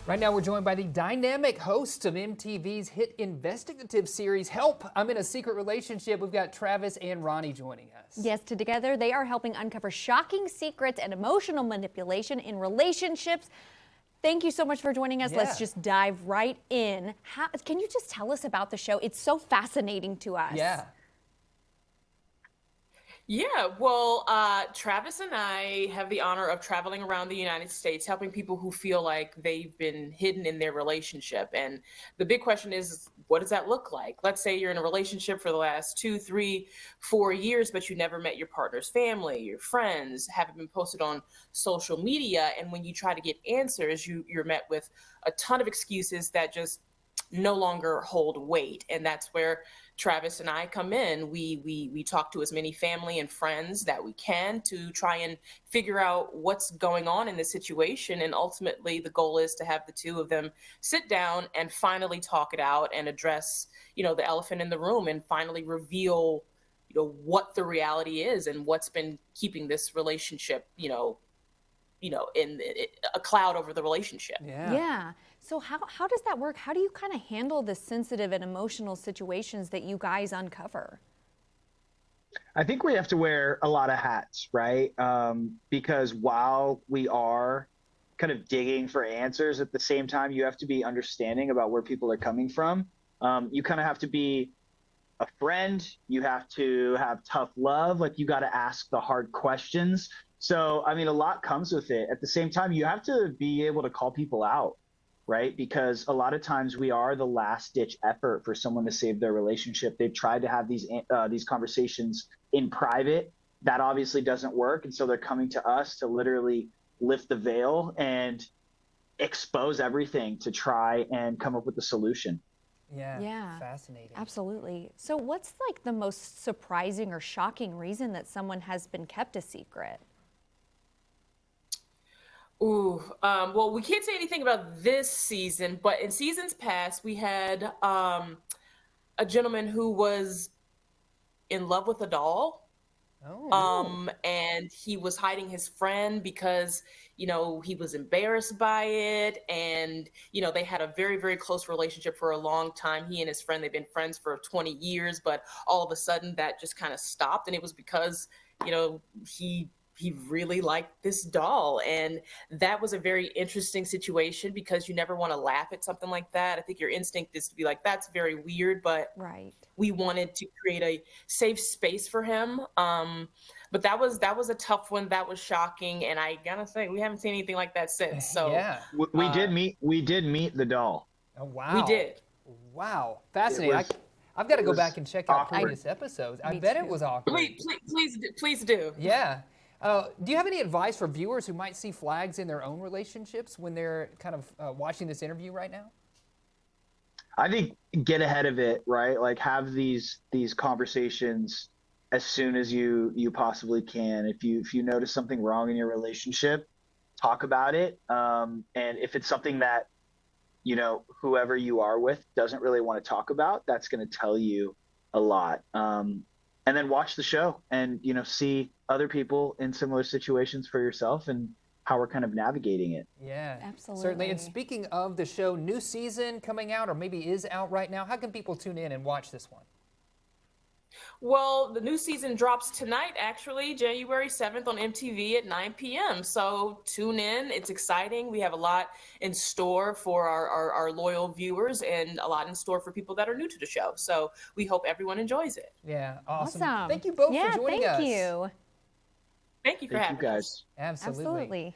Right now, we're joined by the dynamic hosts of MTV's hit investigative series, Help! I'm in a Secret Relationship. We've got Travis and Ronnie joining us. Yes, together they are helping uncover shocking secrets and emotional manipulation in relationships. Thank you so much for joining us. Yeah. Let's just dive right in. Can you just tell us about the show? It's so fascinating to us. Yeah, well, Travis and I have the honor of traveling around the United States, helping people who feel like they've been hidden in their relationship. And the big question is, what does that look like? Let's say you're in a relationship for the last 2, 3, 4 years, but you never met your partner's family, your friends, haven't been posted on social media. And when you try to get answers, you're met with a ton of excuses that just no longer hold weight. And that's where Travis and I come in. We talk to as many family and friends that we can to try and figure out what's going on in this situation. And ultimately, the goal is to have the two of them sit down and finally talk it out and address, the elephant in the room and finally reveal, what the reality is and what's been keeping this relationship, in a cloud over the relationship. Yeah. So how does that work? How do you kind of handle the sensitive and emotional situations that you guys uncover? I think we have to wear a lot of hats, right? Because while we are kind of digging for answers, at the same time, you have to be understanding about where people are coming from. You kind of have to be a friend. You have to have tough love. Like, you got to ask the hard questions. So, I mean, a lot comes with it. At the same time, you have to be able to call people out, right? Because a lot of times we are the last ditch effort for someone to save their relationship. They've tried to have these conversations in private. That obviously doesn't work. And so they're coming to us to literally lift the veil and expose everything to try and come up with a solution. Yeah. Fascinating. Absolutely. So what's like the most surprising or shocking reason that someone has been kept a secret? Well, we can't say anything about this season, but in seasons past, we had a gentleman who was in love with a doll. And he was hiding his friend because, he was embarrassed by it. And, they had a very, very close relationship for a long time. He and his friend, they've been friends for 20 years, but all of a sudden that just kind of stopped. And it was because, he really liked this doll. And that was a very interesting situation because you never want to laugh at something like that. I think your instinct is to be like, that's very weird, but we wanted to create a safe space for him. But that was a tough one. That was shocking. And I gotta say, we haven't seen anything like that since. So we did meet the doll. Oh, wow. We did. Wow. Fascinating. I've got to go back and check out previous episodes. I bet it was awkward. Please do. Yeah. Do you have any advice for viewers who might see flags in their own relationships when they're kind of watching this interview right now? I think get ahead of it, right? Like, have these conversations as soon as you possibly can. If you notice something wrong in your relationship, talk about it. And if it's something that, whoever you are with doesn't really want to talk about, that's going to tell you a lot. And then watch the show and, see other people in similar situations for yourself and how we're kind of navigating it. Yeah, absolutely. Certainly. And speaking of the show, new season coming out or maybe is out right now. How can people tune in and watch this one? Well, the new season drops tonight, actually, January 7th on MTV at 9 p.m. So tune in. It's exciting. We have a lot in store for our loyal viewers and a lot in store for people that are new to the show. So we hope everyone enjoys it. Yeah, awesome. Thank you both for joining us. Thank you. Thank you for having us. Guys. Absolutely. Absolutely.